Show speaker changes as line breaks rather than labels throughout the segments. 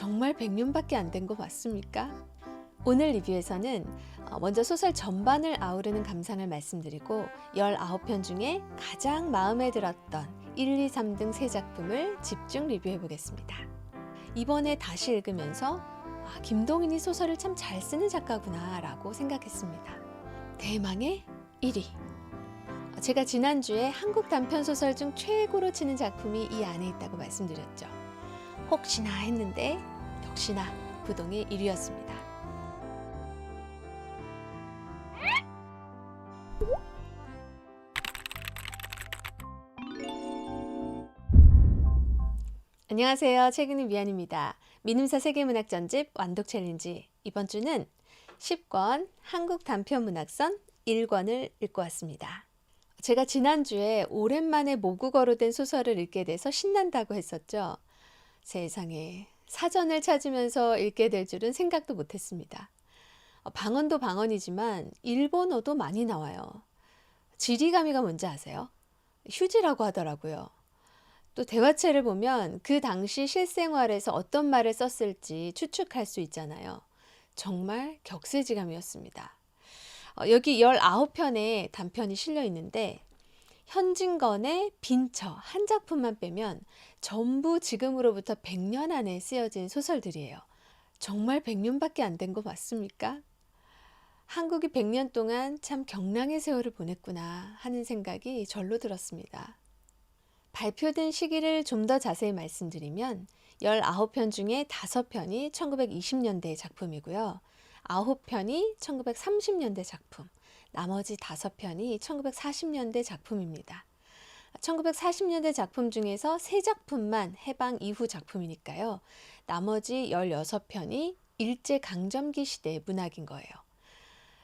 정말 100년밖에 안 된 거 맞습니까? 오늘 리뷰에서는 먼저 소설 전반을 아우르는 감상을 말씀드리고 19편 중에 가장 마음에 들었던 1, 2, 3등 세 작품을 집중 리뷰해 보겠습니다. 이번에 다시 읽으면서 김동인이 소설을 참 잘 쓰는 작가구나 라고 생각했습니다. 대망의 1위! 제가 지난주에 한국 단편소설 중 최고로 치는 작품이 이 안에 있다고 말씀드렸죠. 혹시나 했는데 역시나 부동의 1위였습니다. 안녕하세요. 책 읽는 미안입니다. 민음사 세계문학 전집 완독 챌린지 이번 주는 10권 한국 단편문학선 1권을 읽고 왔습니다. 제가 지난주에 오랜만에 모국어로 된 소설을 읽게 돼서 신난다고 했었죠. 세상에 사전을 찾으면서 읽게 될 줄은 생각도 못했습니다. 방언도 방언이지만 일본어도 많이 나와요. 지리가미가 뭔지 아세요? 휴지라고 하더라고요. 또 대화체를 보면 그 당시 실생활에서 어떤 말을 썼을지 추측할 수 있잖아요. 정말 격세지감이었습니다. 여기 19편의 단편이 실려 있는데 현진건의 빈처 한 작품만 빼면 전부 지금으로부터 100년 안에 쓰여진 소설들이에요. 정말 100년밖에 안 된 거 맞습니까? 한국이 100년 동안 참 경랑의 세월을 보냈구나 하는 생각이 절로 들었습니다. 발표된 시기를 좀 더 자세히 말씀드리면 19편 중에 5편이 1920년대 작품이고요. 9편이 1930년대 작품, 나머지 5편이 1940년대 작품입니다. 1940년대 작품 중에서 3작품만 해방 이후 작품이니까요. 나머지 16편이 일제강점기 시대의 문학인 거예요.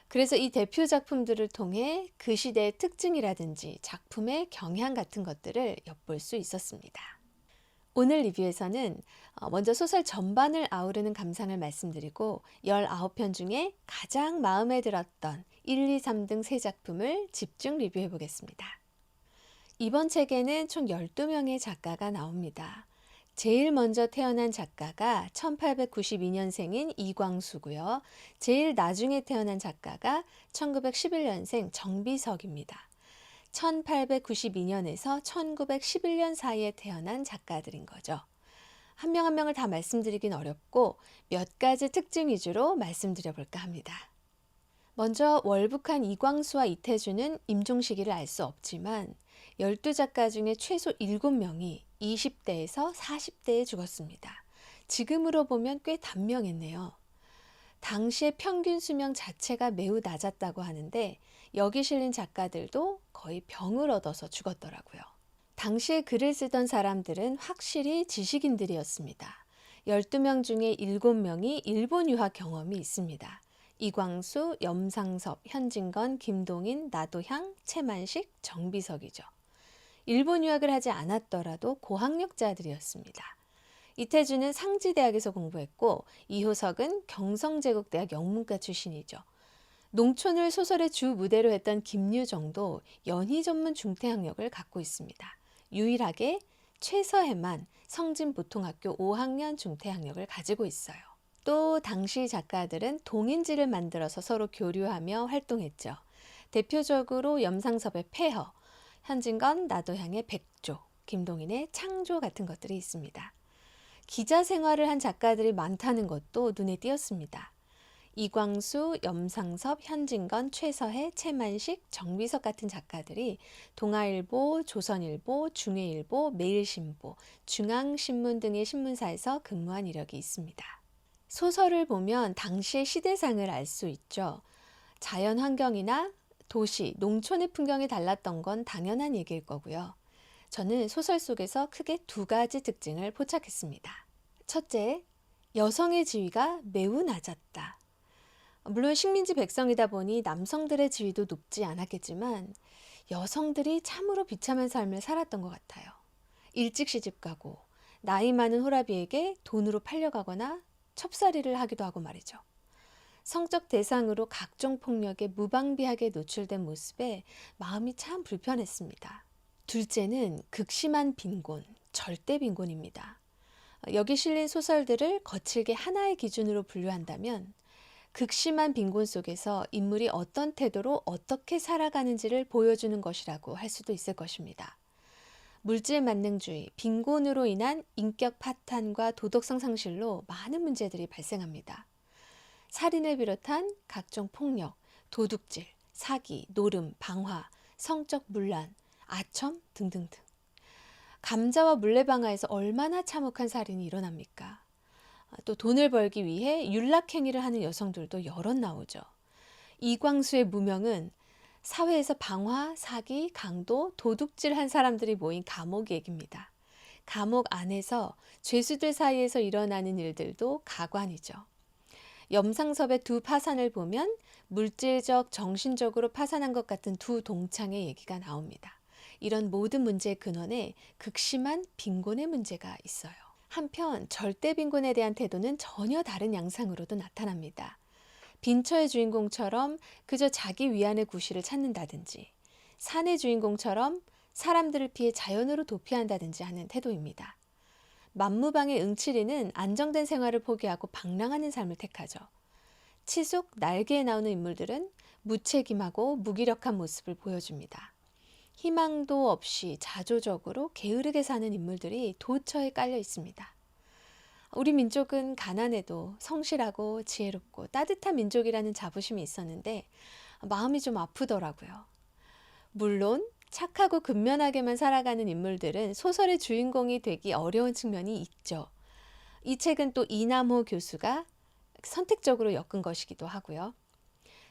그래서 이 대표 작품들을 통해 그 시대의 특징이라든지 작품의 경향 같은 것들을 엿볼 수 있었습니다. 오늘 리뷰에서는 먼저 소설 전반을 아우르는 감상을 말씀드리고 19편 중에 가장 마음에 들었던 1, 2, 3등 세 작품을 집중 리뷰해 보겠습니다. 이번 책에는 총 12명의 작가가 나옵니다. 제일 먼저 태어난 작가가 1892년생인 이광수고요. 제일 나중에 태어난 작가가 1911년생 정비석입니다. 1892년에서 1911년 사이에 태어난 작가들인 거죠. 한 명 한 명을 다 말씀드리긴 어렵고 몇 가지 특징 위주로 말씀드려볼까 합니다. 먼저 월북한 이광수와 이태주는 임종 시기를 알 수 없지만 12작가 중에 최소 7명이 20대에서 40대에 죽었습니다. 지금으로 보면 꽤 단명했네요. 당시의 평균 수명 자체가 매우 낮았다고 하는데 여기 실린 작가들도 거의 병을 얻어서 죽었더라고요. 당시에 글을 쓰던 사람들은 확실히 지식인들이었습니다. 12명 중에 7명이 일본 유학 경험이 있습니다. 이광수, 염상섭, 현진건, 김동인, 나도향, 채만식, 정비석이죠. 일본 유학을 하지 않았더라도 고학력자들이었습니다. 이태주는 상지대학에서 공부했고 이효석은 경성제국대학 영문과 출신이죠. 농촌을 소설의 주 무대로 했던 김유정도 연희 전문 중퇴학력을 갖고 있습니다. 유일하게 최서해만 성진보통학교 5학년 중퇴학력을 가지고 있어요. 또 당시 작가들은 동인지를 만들어서 서로 교류하며 활동했죠. 대표적으로 염상섭의 폐허, 현진건, 나도향의 백조, 김동인의 창조 같은 것들이 있습니다. 기자 생활을 한 작가들이 많다는 것도 눈에 띄었습니다. 이광수, 염상섭, 현진건, 최서해, 채만식, 정비석 같은 작가들이 동아일보, 조선일보, 중해일보, 매일신보, 중앙신문 등의 신문사에서 근무한 이력이 있습니다. 소설을 보면 당시의 시대상을 알 수 있죠. 자연 환경이나 도시, 농촌의 풍경이 달랐던 건 당연한 얘기일 거고요. 저는 소설 속에서 크게 2가지 특징을 포착했습니다. 첫째, 여성의 지위가 매우 낮았다. 물론 식민지 백성이다 보니 남성들의 지위도 높지 않았겠지만 여성들이 참으로 비참한 삶을 살았던 것 같아요. 일찍 시집가고 나이 많은 호라비에게 돈으로 팔려가거나 첩살이를 하기도 하고 말이죠. 성적 대상으로 각종 폭력에 무방비하게 노출된 모습에 마음이 참 불편했습니다. 둘째는 극심한 빈곤, 절대 빈곤입니다. 여기 실린 소설들을 거칠게 하나의 기준으로 분류한다면 극심한 빈곤 속에서 인물이 어떤 태도로 어떻게 살아가는지를 보여주는 것이라고 할 수도 있을 것입니다. 물질 만능주의, 빈곤으로 인한 인격 파탄과 도덕성 상실로 많은 문제들이 발생합니다. 살인을 비롯한 각종 폭력, 도둑질, 사기, 노름, 방화, 성적 문란, 아첨 등등등. 감자와 물레방아에서 얼마나 참혹한 살인이 일어납니까? 또 돈을 벌기 위해 윤락행위를 하는 여성들도 여럿 나오죠. 이광수의 무명은 사회에서 방화, 사기, 강도, 도둑질한 사람들이 모인 감옥 얘기입니다. 감옥 안에서 죄수들 사이에서 일어나는 일들도 가관이죠. 염상섭의 두 파산을 보면 물질적, 정신적으로 파산한 것 같은 두 동창의 얘기가 나옵니다. 이런 모든 문제의 근원에 극심한 빈곤의 문제가 있어요. 한편 절대 빈곤에 대한 태도는 전혀 다른 양상으로도 나타납니다. 빈처의 주인공처럼 그저 자기 위안의 구실을 찾는다든지 산의 주인공처럼 사람들을 피해 자연으로 도피한다든지 하는 태도입니다. 만무방의 응치리는 안정된 생활을 포기하고 방랑하는 삶을 택하죠. 치숙, 날개에 나오는 인물들은 무책임하고 무기력한 모습을 보여줍니다. 희망도 없이 자조적으로 게으르게 사는 인물들이 도처에 깔려 있습니다. 우리 민족은 가난해도 성실하고 지혜롭고 따뜻한 민족이라는 자부심이 있었는데 마음이 좀 아프더라고요. 물론 착하고 근면하게만 살아가는 인물들은 소설의 주인공이 되기 어려운 측면이 있죠. 이 책은 또 이남호 교수가 선택적으로 엮은 것이기도 하고요.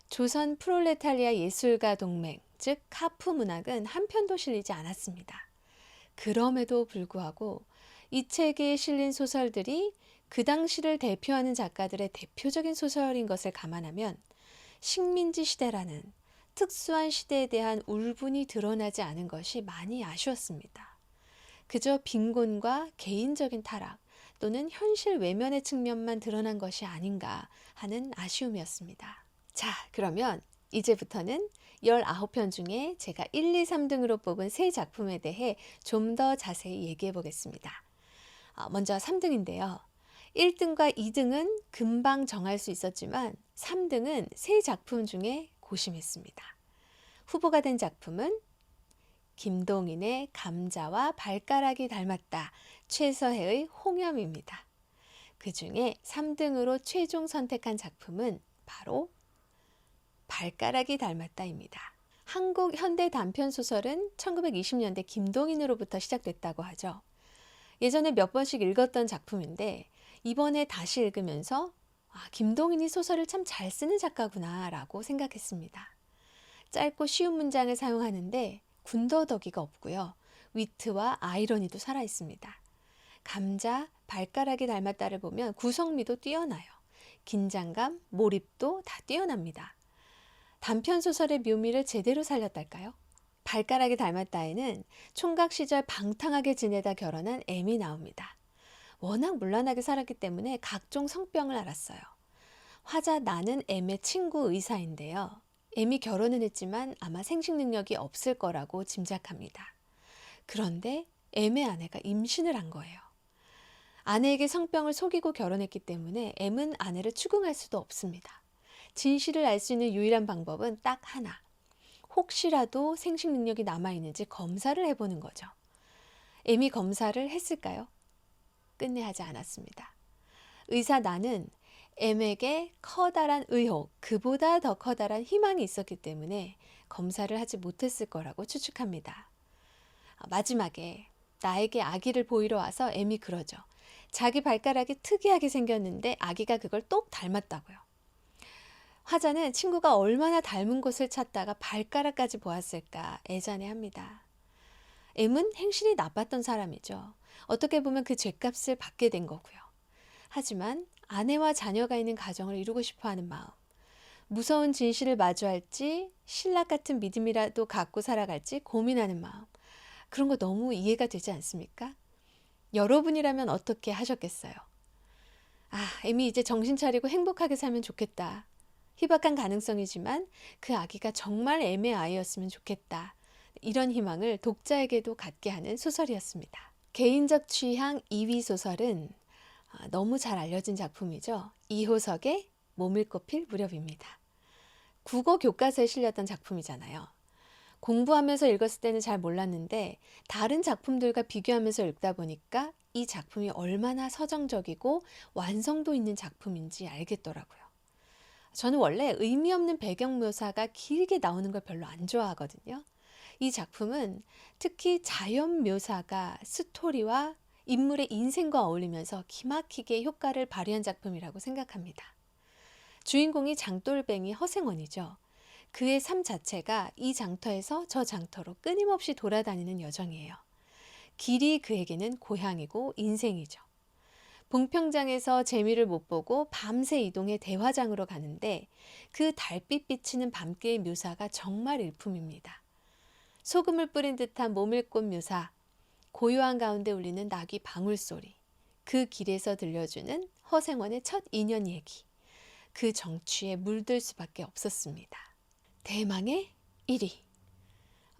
조선 프롤레타리아 예술가 동맹, 즉 카프 문학은 한 편도 실리지 않았습니다. 그럼에도 불구하고 이 책에 실린 소설들이 그 당시를 대표하는 작가들의 대표적인 소설인 것을 감안하면 식민지 시대라는 특수한 시대에 대한 울분이 드러나지 않은 것이 많이 아쉬웠습니다. 그저 빈곤과 개인적인 타락 또는 현실 외면의 측면만 드러난 것이 아닌가 하는 아쉬움이었습니다. 자, 그러면 이제부터는 19편 중에 제가 1, 2, 3등으로 뽑은 세 작품에 대해 좀 더 자세히 얘기해 보겠습니다. 먼저 3등인데요. 1등과 2등은 금방 정할 수 있었지만 3등은 세 작품 중에 고심했습니다. 후보가 된 작품은 김동인의 감자와 발가락이 닮았다, 최서혜의 홍염입니다. 그 중에 3등으로 최종 선택한 작품은 바로 발가락이 닮았다입니다. 한국 현대 단편 소설은 1920년대 김동인으로부터 시작됐다고 하죠. 예전에 몇 번씩 읽었던 작품인데 이번에 다시 읽으면서 김동인이 소설을 참 잘 쓰는 작가구나 라고 생각했습니다. 짧고 쉬운 문장을 사용하는데 군더더기가 없고요. 위트와 아이러니도 살아있습니다. 감자, 발가락이 닮았다를 보면 구성미도 뛰어나요. 긴장감, 몰입도 다 뛰어납니다. 단편 소설의 묘미를 제대로 살렸달까요? 발가락이 닮았다에는 총각 시절 방탕하게 지내다 결혼한 M이 나옵니다. 워낙 문란하게 살았기 때문에 각종 성병을 앓았어요. 화자 나는 M의 친구 의사인데요. M이 결혼은 했지만 아마 생식 능력이 없을 거라고 짐작합니다. 그런데 M의 아내가 임신을 한 거예요. 아내에게 성병을 속이고 결혼했기 때문에 M은 아내를 추궁할 수도 없습니다. 진실을 알 수 있는 유일한 방법은 딱 하나. 혹시라도 생식 능력이 남아있는지 검사를 해보는 거죠. M이 검사를 했을까요? 끝내 하지 않았습니다. 의사 나는 M에게 커다란 의혹, 그보다 더 커다란 희망이 있었기 때문에 검사를 하지 못했을 거라고 추측합니다. 마지막에 나에게 아기를 보이러 와서 M이 그러죠. 자기 발가락이 특이하게 생겼는데 아기가 그걸 똑 닮았다고요. 화자는 친구가 얼마나 닮은 곳을 찾다가 발가락까지 보았을까 애잔해합니다. M은 행실이 나빴던 사람이죠. 어떻게 보면 그 죗값을 받게 된 거고요. 하지만 아내와 자녀가 있는 가정을 이루고 싶어하는 마음, 무서운 진실을 마주할지 신락 같은 믿음이라도 갖고 살아갈지 고민하는 마음, 그런 거 너무 이해가 되지 않습니까? 여러분이라면 어떻게 하셨겠어요? M이 이제 정신 차리고 행복하게 살면 좋겠다. 희박한 가능성이지만 그 아기가 정말 M의 아이였으면 좋겠다. 이런 희망을 독자에게도 갖게 하는 소설이었습니다. 개인적 취향 2위 소설은 너무 잘 알려진 작품이죠. 이호석의 몸 읽고 필 무렵입니다. 국어 교과서에 실렸던 작품이잖아요. 공부하면서 읽었을 때는 잘 몰랐는데 다른 작품들과 비교하면서 읽다 보니까 이 작품이 얼마나 서정적이고 완성도 있는 작품인지 알겠더라고요. 저는 원래 의미 없는 배경 묘사가 길게 나오는 걸 별로 안 좋아하거든요. 이 작품은 특히 자연 묘사가 스토리와 인물의 인생과 어울리면서 기막히게 효과를 발휘한 작품이라고 생각합니다. 주인공이 장돌뱅이 허생원이죠. 그의 삶 자체가 이 장터에서 저 장터로 끊임없이 돌아다니는 여정이에요. 길이 그에게는 고향이고 인생이죠. 봉평장에서 재미를 못 보고 밤새 이동해 대화장으로 가는데 그 달빛 비치는 밤길의 묘사가 정말 일품입니다. 소금을 뿌린 듯한 모밀꽃 묘사, 고요한 가운데 울리는 나귀 방울소리, 그 길에서 들려주는 허생원의 첫 인연 얘기, 그 정취에 물들 수밖에 없었습니다. 대망의 1위.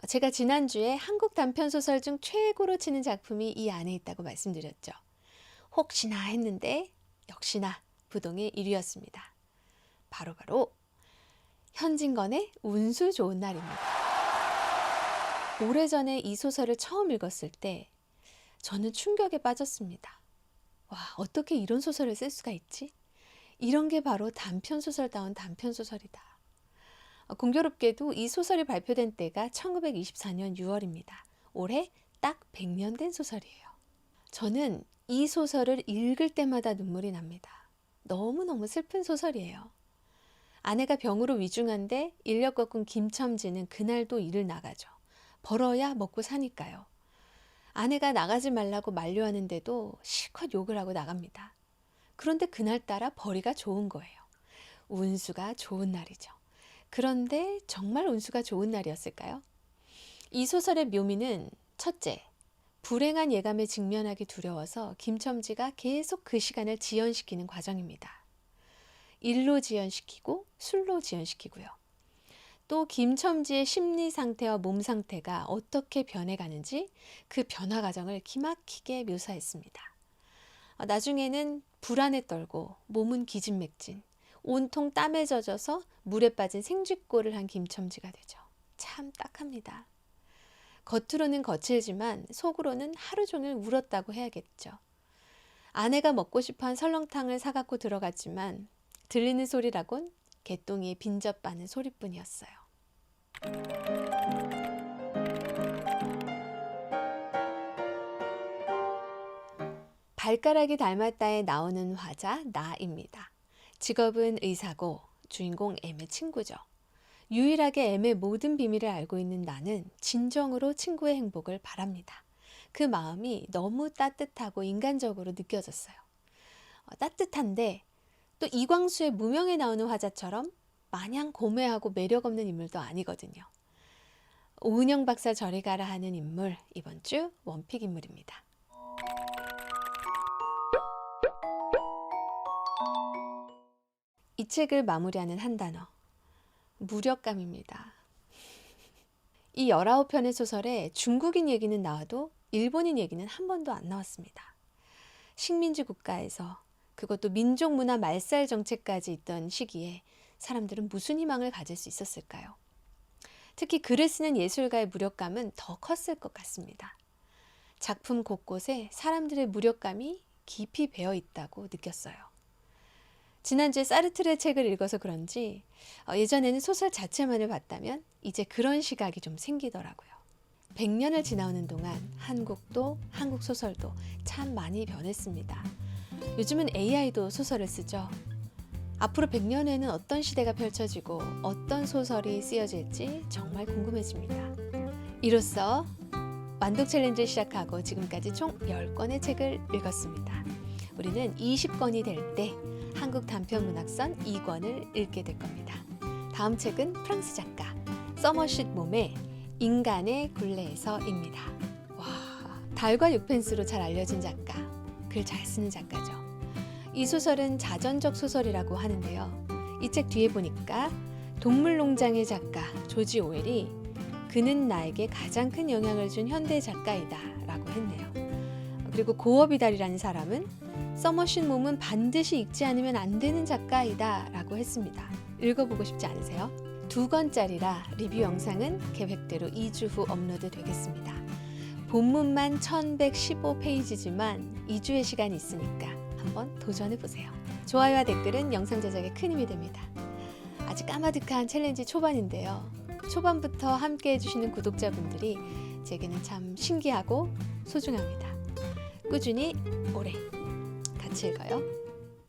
제가 지난주에 한국 단편소설 중 최고로 치는 작품이 이 안에 있다고 말씀드렸죠. 혹시나 했는데 역시나 부동의 1위였습니다. 바로 현진건의 운수 좋은 날입니다. 오래전에 이 소설을 처음 읽었을 때 저는 충격에 빠졌습니다. 와, 어떻게 이런 소설을 쓸 수가 있지? 이런 게 바로 단편소설다운 단편소설이다. 공교롭게도 이 소설이 발표된 때가 1924년 6월입니다. 올해 딱 100년 된 소설이에요. 저는 이 소설을 읽을 때마다 눈물이 납니다. 너무너무 슬픈 소설이에요. 아내가 병으로 위중한데 인력 거꾼 김첨지는 그날도 일을 나가죠. 벌어야 먹고 사니까요. 아내가 나가지 말라고 만류하는데도 실컷 욕을 하고 나갑니다. 그런데 그날따라 벌이가 좋은 거예요. 운수가 좋은 날이죠. 그런데 정말 운수가 좋은 날이었을까요? 이 소설의 묘미는 첫째, 불행한 예감에 직면하기 두려워서 김첨지가 계속 그 시간을 지연시키는 과정입니다. 일로 지연시키고 술로 지연시키고요. 또 김첨지의 심리 상태와 몸 상태가 어떻게 변해가는지 그 변화 과정을 기막히게 묘사했습니다. 나중에는 불안에 떨고 몸은 기진맥진, 온통 땀에 젖어서 물에 빠진 생쥐꼴을 한 김첨지가 되죠. 참 딱합니다. 겉으로는 거칠지만 속으로는 하루 종일 울었다고 해야겠죠. 아내가 먹고 싶어한 설렁탕을 사갖고 들어갔지만 들리는 소리라곤 개똥이의 빈접하는 소리뿐이었어요. 발가락이 닮았다에 나오는 화자 나입니다. 직업은 의사고 주인공 M의 친구죠. 유일하게 M의 모든 비밀을 알고 있는 나는 진정으로 친구의 행복을 바랍니다. 그 마음이 너무 따뜻하고 인간적으로 느껴졌어요. 따뜻한데 또 이광수의 무명에 나오는 화자처럼 마냥 고매하고 매력 없는 인물도 아니거든요. 오은영 박사 저리 가라 하는 인물, 이번 주 원픽 인물입니다. 이 책을 마무리하는 한 단어, 무력감입니다. 이 19편의 소설에 중국인 얘기는 나와도 일본인 얘기는 한 번도 안 나왔습니다. 식민지 국가에서 그것도 민족 문화 말살 정책까지 있던 시기에 사람들은 무슨 희망을 가질 수 있었을까요? 특히 글을 쓰는 예술가의 무력감은 더 컸을 것 같습니다. 작품 곳곳에 사람들의 무력감이 깊이 배어 있다고 느꼈어요. 지난주에 사르트르의 책을 읽어서 그런지 예전에는 소설 자체만을 봤다면 이제 그런 시각이 좀 생기더라고요. 100년을 지나오는 동안 한국도 한국 소설도 참 많이 변했습니다. 요즘은 AI도 소설을 쓰죠. 앞으로 100년에는 어떤 시대가 펼쳐지고 어떤 소설이 쓰여질지 정말 궁금해집니다. 이로써 완독 챌린지를 시작하고 지금까지 총 10권의 책을 읽었습니다. 우리는 20권이 될 때 한국 단편문학선 2권을 읽게 될 겁니다. 다음 책은 프랑스 작가 서머싯 몸의 인간의 굴레에서입니다. 와, 달과 6펜스로 잘 알려진 작가, 글 잘 쓰는 작가죠. 이 소설은 자전적 소설이라고 하는데요. 이 책 뒤에 보니까 동물농장의 작가 조지 오웰이 그는 나에게 가장 큰 영향을 준 현대 작가이다 라고 했네요. 그리고 고어비달이라는 사람은 써머신 몸은 반드시 읽지 않으면 안 되는 작가이다 라고 했습니다. 읽어보고 싶지 않으세요? 2권짜리라 리뷰 영상은 계획대로 2주 후 업로드 되겠습니다. 본문만 1115페이지지만 2주의 시간이 있으니까 한번 도전해보세요. 좋아요와 댓글은 영상 제작에 큰 힘이 됩니다. 아직 까마득한 챌린지 초반인데요. 초반부터 함께 해주시는 구독자분들이 제게는 참 신기하고 소중합니다. 꾸준히 오래 같이 읽어요.